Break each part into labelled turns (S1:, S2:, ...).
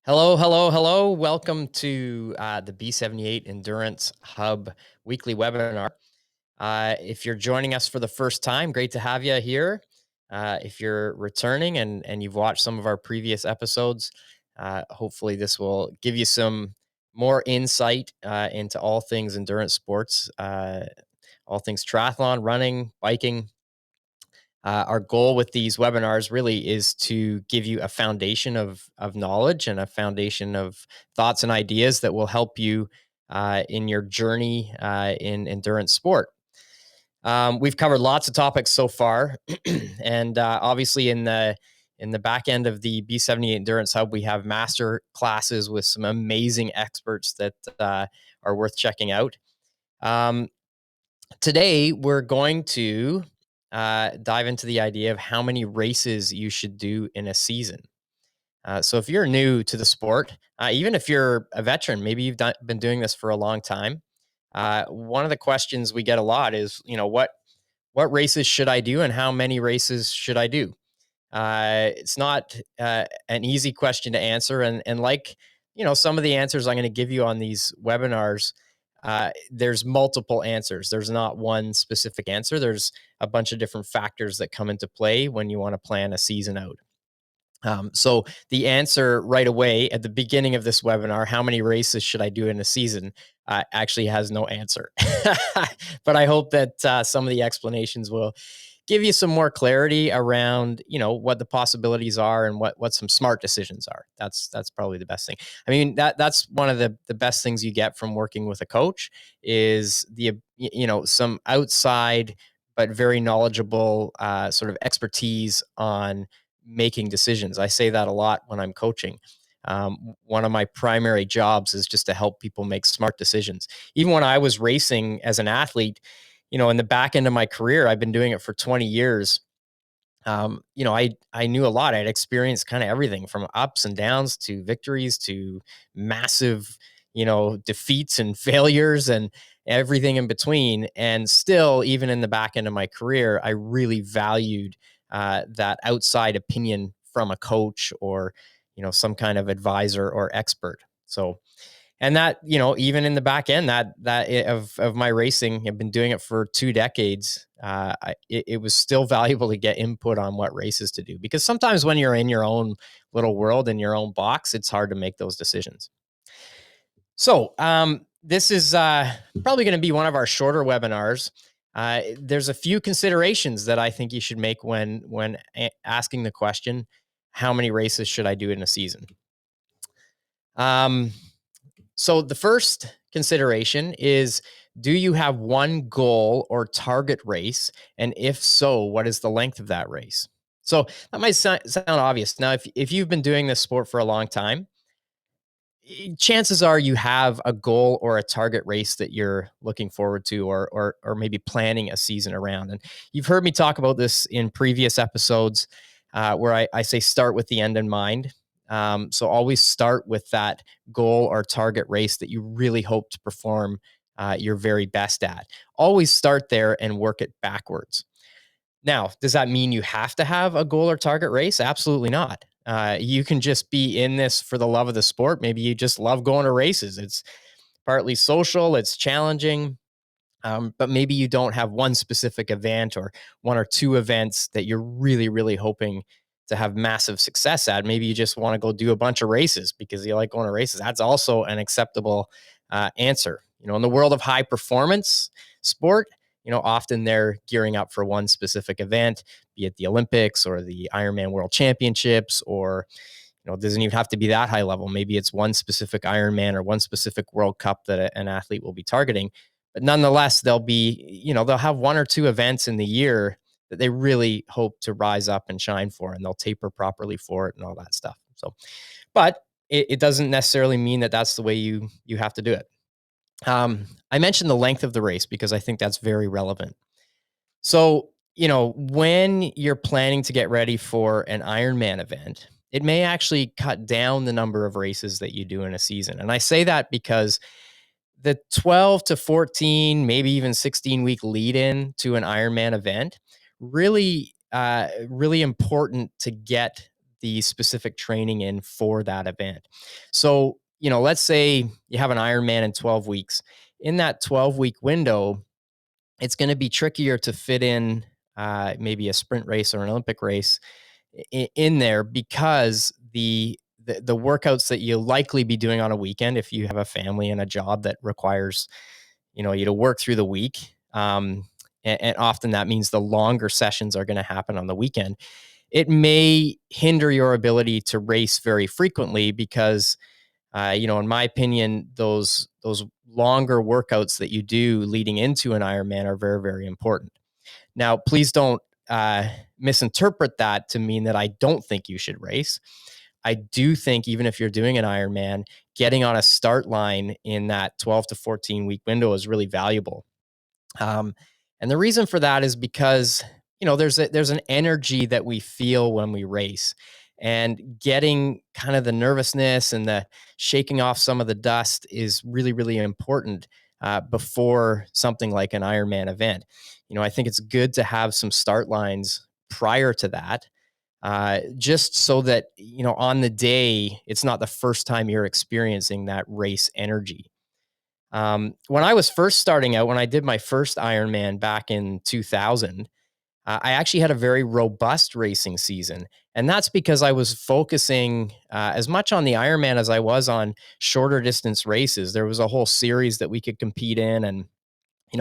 S1: Hello, hello, hello. Welcome to the B78 Endurance Hub weekly webinar. If you're joining us for the first time, great to have you here. If you're returning and you've watched some of our previous episodes, hopefully this will give you some more insight into all things endurance sports, all things triathlon, running, biking. Our goal with these webinars really is to give you a foundation of knowledge and a foundation of thoughts and ideas that will help you in your journey in endurance sport. We've covered lots of topics so far, and obviously in the back end of the B78 Endurance Hub, we have master classes with some amazing experts that are worth checking out. Um, Today, we're going to dive into the idea of how many races you should do in a season. So, if you're new to the sport, even if you're a veteran, maybe been doing this for a long time. One of the questions we get a lot is, what races should I do, and how many races should I do? It's not an easy question to answer, and like some of the answers I'm going to give you on these webinars, there's multiple answers. There's not one specific answer. There's a bunch of different factors that come into play when you want to plan a season out. So the answer right away at the beginning of this webinar, how many races should I do in a season, actually has no answer. But I hope that some of the explanations will give you some more clarity around, what the possibilities are and what some smart decisions are. That's probably the best thing. I mean, that's one of the best things you get from working with a coach is some outside but very knowledgeable sort of expertise on making decisions. I say that a lot when I'm coaching. One of my primary jobs is just to help people make smart decisions. Even when I was racing as an athlete, in the back end of my career, I've been doing it for 20 years. I knew a lot. I'd experienced kind of everything from ups and downs to victories to massive, defeats and failures and everything in between. And still, even in the back end of my career, I really valued that outside opinion from a coach or, some kind of advisor or expert. So, and that even in the back end of my racing, I've been doing it for 2 decades. It was still valuable to get input on what races to do, because sometimes when you're in your own little world in your own box, it's hard to make those decisions. So this is probably going to be one of our shorter webinars. There's a few considerations that I think you should make when asking the question, how many races should I do in a season? So the first consideration is, do you have one goal or target race? And if so, what is the length of that race? So that might sound obvious. Now, if you've been doing this sport for a long time, chances are you have a goal or a target race that you're looking forward to, or maybe planning a season around. And you've heard me talk about this in previous episodes, where I say start with the end in mind. So always start with that goal or target race that you really hope to perform your very best at. Always start there and work it backwards. Now, does that mean you have to have a goal or target race? Absolutely not. You can just be in this for the love of the sport. Maybe you just love going to races. It's partly social, it's challenging, but maybe you don't have one specific event or one or two events that you're really, really hoping to have massive success at. Maybe you just want to go do a bunch of races because you like going to races. That's also an acceptable answer. In the world of high performance sport, often they're gearing up for one specific event, be it the Olympics or the Ironman World Championships, or it doesn't even have to be that high level. Maybe it's one specific Ironman or one specific World Cup that an athlete will be targeting. But nonetheless, they'll have one or two events in the year that they really hope to rise up and shine for, and they'll taper properly for it and all that stuff. So, but it doesn't necessarily mean that that's the way you have to do it. I mentioned the length of the race because I think that's very relevant. So, when you're planning to get ready for an Ironman event, it may actually cut down the number of races that you do in a season. And I say that because the 12 to 14, maybe even 16-week lead in to an Ironman event, really, really important to get the specific training in for that event. So, let's say you have an Ironman in 12 weeks. In that 12-week window, it's going to be trickier to fit in maybe a sprint race or an Olympic race in there, because the workouts that you'll likely be doing on a weekend, if you have a family and a job that requires you to work through the week, and often that means the longer sessions are going to happen on the weekend. It may hinder your ability to race very frequently, because in my opinion, those longer workouts that you do leading into an Ironman are very, very important. Now, please don't misinterpret that to mean that I don't think you should race. I do think, even if you're doing an Ironman, getting on a start line in that 12 to 14 week window is really valuable. Um, and the reason for that is because, there's an energy that we feel when we race, and getting kind of the nervousness and the shaking off some of the dust is really, really important before something like an Ironman event. I think it's good to have some start lines prior to that, just so that, on the day, it's not the first time you're experiencing that race energy. When I was first starting out, when I did my first Ironman back in 2000, I actually had a very robust racing season. And that's because I was focusing as much on the Ironman as I was on shorter distance races. There was a whole series that we could compete in, and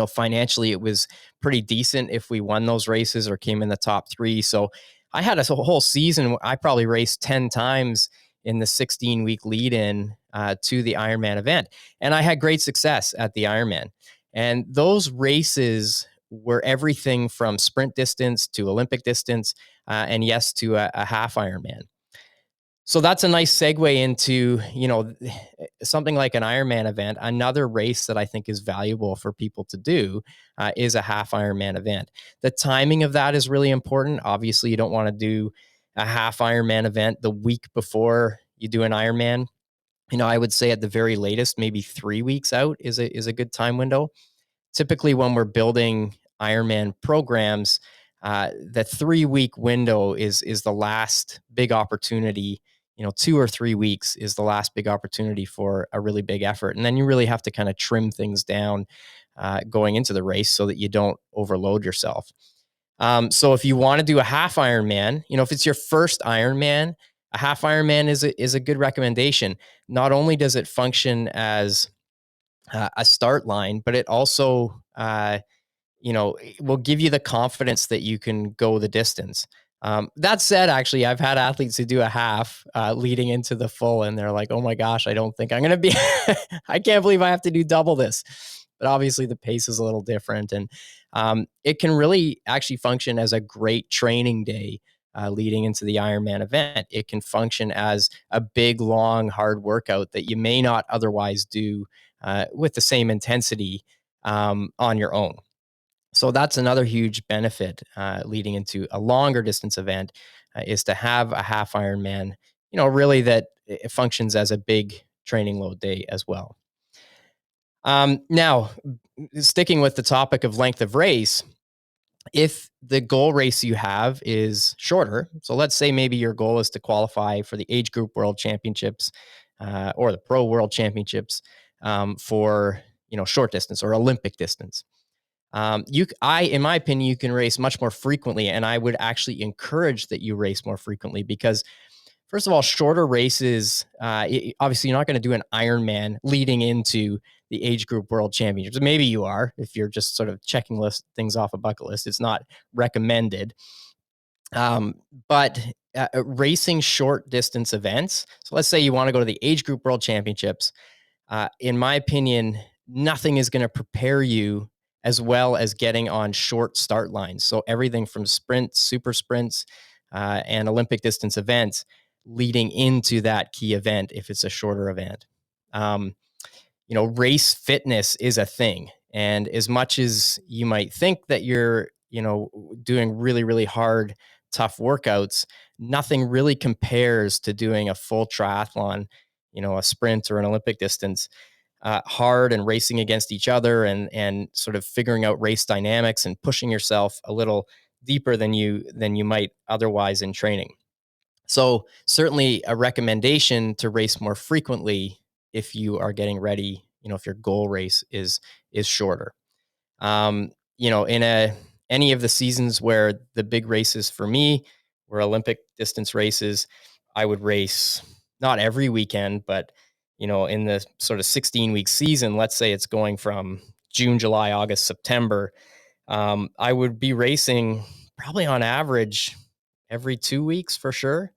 S1: financially, it was pretty decent if we won those races or came in the top three. So I had a whole season. I probably raced 10 times in the 16-week lead in to the Ironman event. And I had great success at the Ironman. And those races were everything from sprint distance to Olympic distance, and yes, to a half Ironman. So that's a nice segue into, something like an Ironman event. Another race that I think is valuable for people to do is a half Ironman event. The timing of that is really important. Obviously, you don't want to do a half Ironman event the week before you do an Ironman. I would say at the very latest, maybe 3 weeks out is a good time window. Typically, when we're building Ironman programs, the 3 week window is the last big opportunity. 2 or 3 weeks is the last big opportunity for a really big effort, and then you really have to kind of trim things down going into the race so that you don't overload yourself. So if you want to do a half Ironman, if it's your first Ironman, a half Ironman is a good recommendation. Not only does it function as a start line, but it also, will give you the confidence that you can go the distance. That said, actually, I've had athletes who do a half leading into the full, and they're like, "Oh my gosh, I don't think I'm going to be. I can't believe I have to do double this." But obviously, the pace is a little different, and it can really actually function as a great training day leading into the Ironman event. It can function as a big, long, hard workout that you may not otherwise do with the same intensity on your own. So that's another huge benefit leading into a longer distance event is to have a half Ironman, really that it functions as a big training load day as well. Now, sticking with the topic of length of race, if the goal race you have is shorter, so let's say maybe your goal is to qualify for the age group world championships or the pro world championships for short distance or Olympic distance. In my opinion, you can race much more frequently, and I would actually encourage that you race more frequently because, first of all, shorter races. Obviously, you're not going to do an Ironman leading into the age group world championships. Maybe you are if you're just sort of checking things off a bucket list. It's not recommended, but racing short distance events. So let's say you want to go to the age group world championships. In my opinion, nothing is going to prepare you as well as getting on short start lines. So everything from sprints, super sprints, and Olympic distance events leading into that key event if it's a shorter event. Race fitness is a thing. And as much as you might think that you're, doing really, really hard, tough workouts, nothing really compares to doing a full triathlon, a sprint or an Olympic distance hard and racing against each other and sort of figuring out race dynamics and pushing yourself a little deeper than you might otherwise in training. So certainly a recommendation to race more frequently if you are getting ready, if your goal race is shorter. In any of the seasons where the big races for me were Olympic distance races, I would race not every weekend, but in the sort of 16-week season, let's say it's going from June, July, August, September, I would be racing probably on average every 2 weeks for sure.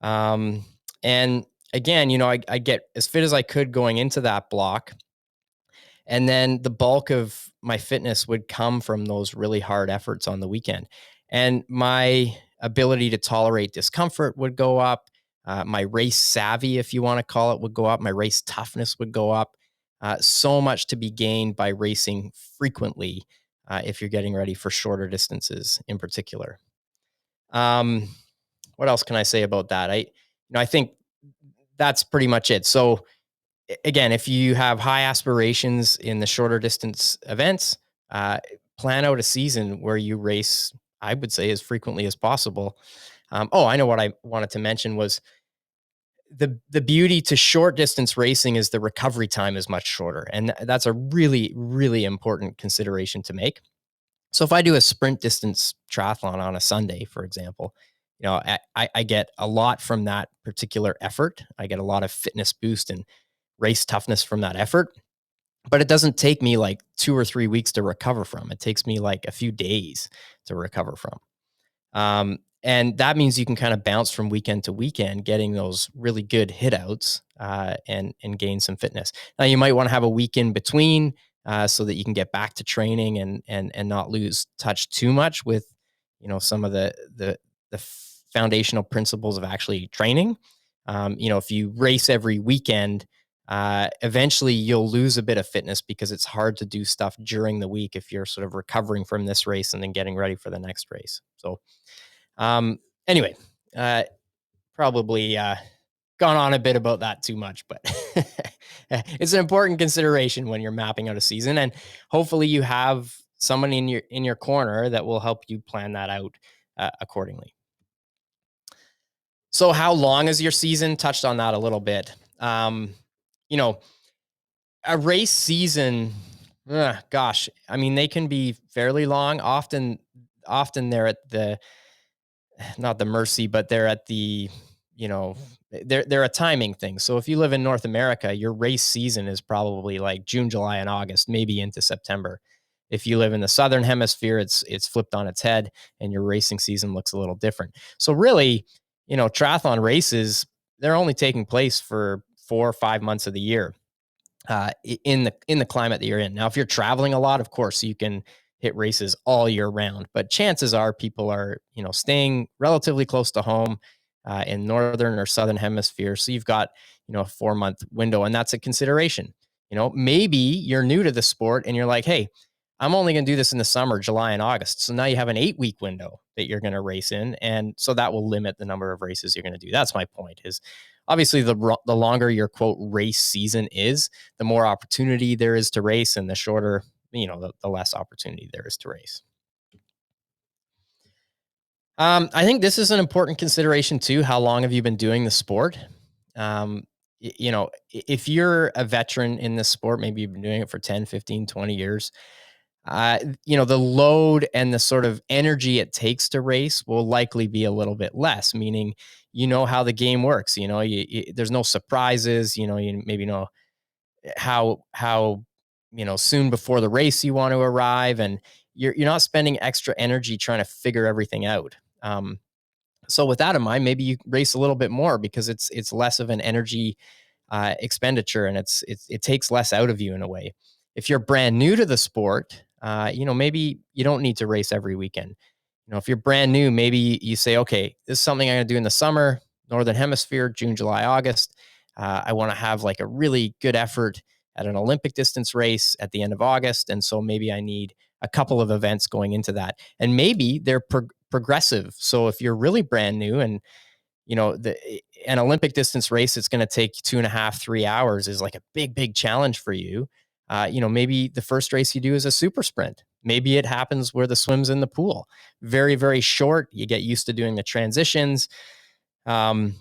S1: And again, I get as fit as I could going into that block. And then the bulk of my fitness would come from those really hard efforts on the weekend. And my ability to tolerate discomfort would go up. My race savvy, if you want to call it, would go up. My race toughness would go up. So much to be gained by racing frequently if you're getting ready for shorter distances in particular. What else can I say about that? I think that's pretty much it. So again, if you have high aspirations in the shorter distance events, plan out a season where you race, I would say, as frequently as possible. I know what I wanted to mention was the beauty to short distance racing is the recovery time is much shorter, and that's a really really important consideration to make. So if I do a sprint distance triathlon on a Sunday, for example, I get a lot from that particular effort. I get a lot of fitness boost and race toughness from that effort, but it doesn't take me like 2 or 3 weeks to recover from. It takes me like a few days to recover from. And that means you can kind of bounce from weekend to weekend, getting those really good hit outs and gain some fitness. Now you might want to have a week in between so that you can get back to training and not lose touch too much with some of the foundational principles of actually training. If you race every weekend, eventually you'll lose a bit of fitness because it's hard to do stuff during the week if you're sort of recovering from this race and then getting ready for the next race. So anyway, probably gone on a bit about that too much, but it's an important consideration when you're mapping out a season, and hopefully you have someone in your corner that will help you plan that out accordingly. So, how long is your season? Touched on that a little bit. You know, a race season. Gosh, I mean, they can be fairly long. Often they're at the not the mercy, but they're at the, you know, they're a timing thing. So if you live in North America, your race season is probably like June, July, and August, maybe into September. If you live in the southern hemisphere, it's flipped on its head, and your racing season looks a little different. So really, triathlon races, they're only taking place for 4 or 5 months of the year in the climate that you're in. Now, if you're traveling a lot, of course, you can hit races all year round, but chances are people are, staying relatively close to home in northern or southern hemisphere. So you've got, a 4 month window, and that's a consideration. Maybe you're new to the sport and you're like, hey, I'm only going to do this in the summer, July and August. So now you have an 8 week window that you're going to race in. And so that will limit the number of races you're going to do. That's my point is obviously the longer your quote race season is, the more opportunity there is to race, and the shorter, the less opportunity there is to race. I think this is an important consideration too. How long have you been doing the sport? Um, if you're a veteran in this sport, maybe you've been doing it for 10, 15, 20 years, the load and the sort of energy it takes to race will likely be a little bit less, meaning, how the game works, there's no surprises, you maybe know how soon before the race you want to arrive, and you're not spending extra energy trying to figure everything out. So with that in mind, maybe you race a little bit more because it's less of an energy expenditure, and it takes less out of you in a way. If you're brand new to the sport, maybe you don't need to race every weekend. If you're brand new, maybe you say, okay, this is something I'm going to do in the summer, Northern Hemisphere, June, July, August. I want to have like a really good effort at an Olympic distance race at the end of August. And so maybe I need a couple of events going into that. And maybe they're progressive. So if you're really brand new and an Olympic distance race, it's going to take 2.5, 3 hours is like a big challenge for you. Maybe the first race you do is a super sprint. Maybe it happens where the swim's in the pool. Very, very short. You get used to doing the transitions. Um,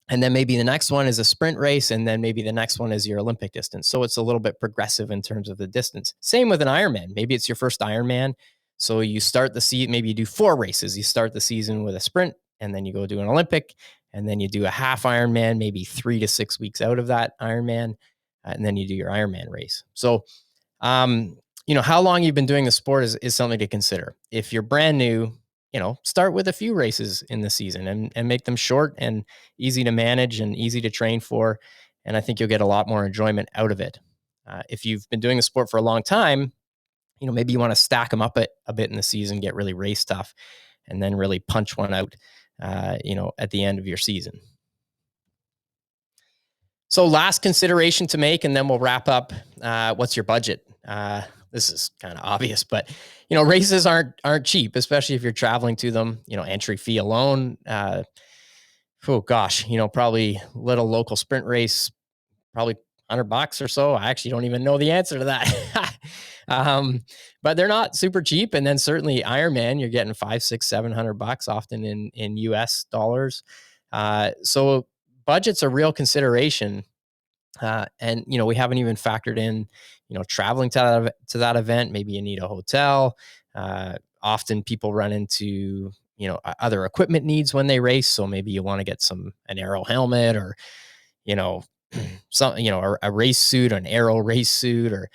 S1: and then maybe the next one is a sprint race, and then maybe the next one is your Olympic distance. So it's a little bit progressive in terms of the distance. Same with an Ironman. Maybe it's your first Ironman. So you start the season, maybe you do 4 races. You start the season with a sprint, and then you go do an Olympic, and then you do a half Ironman, maybe 3 to 6 weeks out of that Ironman, and then you do your Ironman race. So um, how long you've been doing the sport is something to consider. If you're brand new, start with a few races in the season and make them short and easy to manage and easy to train for. And I think you'll get a lot more enjoyment out of it. If you've been doing the sport for a long time, maybe you want to stack them up a bit in the season, get really race tough, and then really punch one out, at the end of your season. So last consideration to make, and then we'll wrap up. What's your budget? This is kind of obvious, but races aren't cheap, especially if you're traveling to them. Entry fee alone. Oh gosh, probably little local sprint race, probably $100 or so. I actually don't even know the answer to that. But they're not super cheap. And then certainly Ironman, you're getting 500, 600, $700 often in US dollars. So budget's a real consideration. And we haven't even factored in, traveling to that event. Maybe you need a hotel. Often people run into other equipment needs when they race. So maybe you want to get an aero helmet or you know some a race suit, an aero race suit, or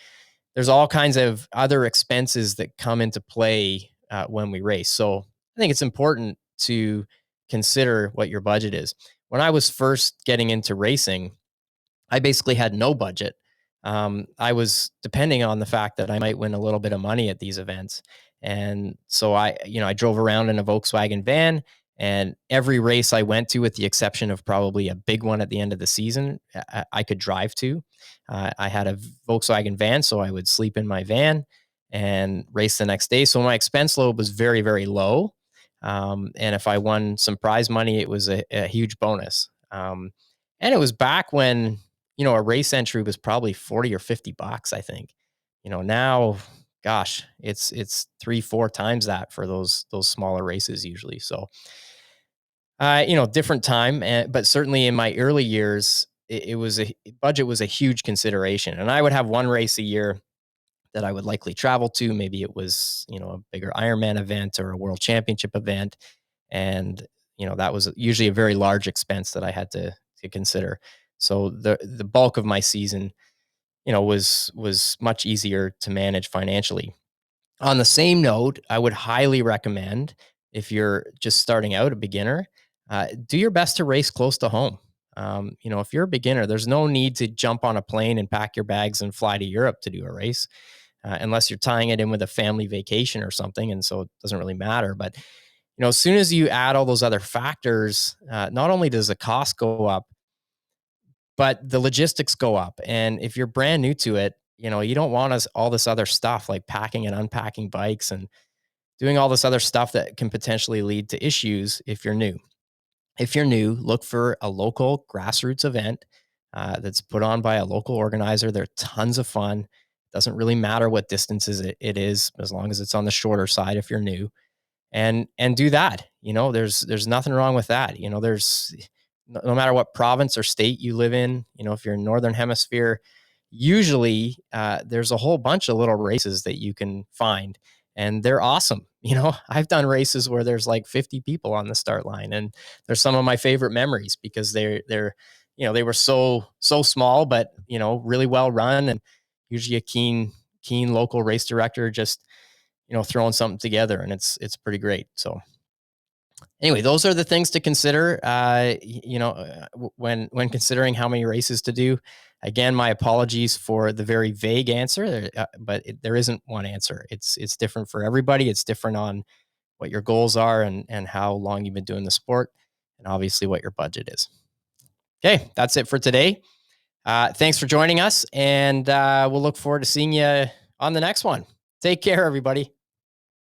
S1: there's all kinds of other expenses that come into play when we race. So I think it's important to consider what your budget is. When I was first getting into racing, I basically had no budget. I was depending on the fact that I might win a little bit of money at these events. And so I drove around in a Volkswagen van, and every race I went to, with the exception of probably a big one at the end of the season, I could drive to. I had a Volkswagen van, so I would sleep in my van and race the next day. So my expense load was very, very low. And if I won some prize money, it was a huge bonus. And it was back when a race entry was probably 40 or $50, I think. Now, gosh, it's 3, 4 times that for those smaller races usually. So, different time, but certainly in my early years, it was budget was a huge consideration, and I would have one race a year that I would likely travel to. Maybe it was a bigger Ironman event or a World Championship event, and that was usually a very large expense that I had to consider. So the bulk of my season, was much easier to manage financially. On the same note, I would highly recommend, if you're just starting out, a beginner, do your best to race close to home. If you're a beginner, there's no need to jump on a plane and pack your bags and fly to Europe to do a race, unless you're tying it in with a family vacation or something. And so it doesn't really matter. But as soon as you add all those other factors, not only does the cost go up, but the logistics go up. And if you're brand new to it, you don't want all this other stuff like packing and unpacking bikes and doing all this other stuff that can potentially lead to issues if you're new. If you're new, look for a local grassroots event that's put on by a local organizer. They're tons of fun. Doesn't really matter what distances it is, as long as it's on the shorter side if you're new, and do that. There's nothing wrong with that. There's no matter what province or state you live in, if you're in Northern Hemisphere, usually there's a whole bunch of little races that you can find, and they're awesome. I've done races where there's like 50 people on the start line, and they're some of my favorite memories because they were so small, but really well run, and usually a keen local race director just throwing something together, and it's pretty great. So anyway, those are the things to consider. When considering how many races to do. Again, my apologies for the very vague answer, but there isn't one answer. It's different for everybody. It's different on what your goals are and how long you've been doing the sport, and obviously what your budget is. Okay, that's it for today. Thanks for joining us, and we'll look forward to seeing you on the next one. Take care, everybody.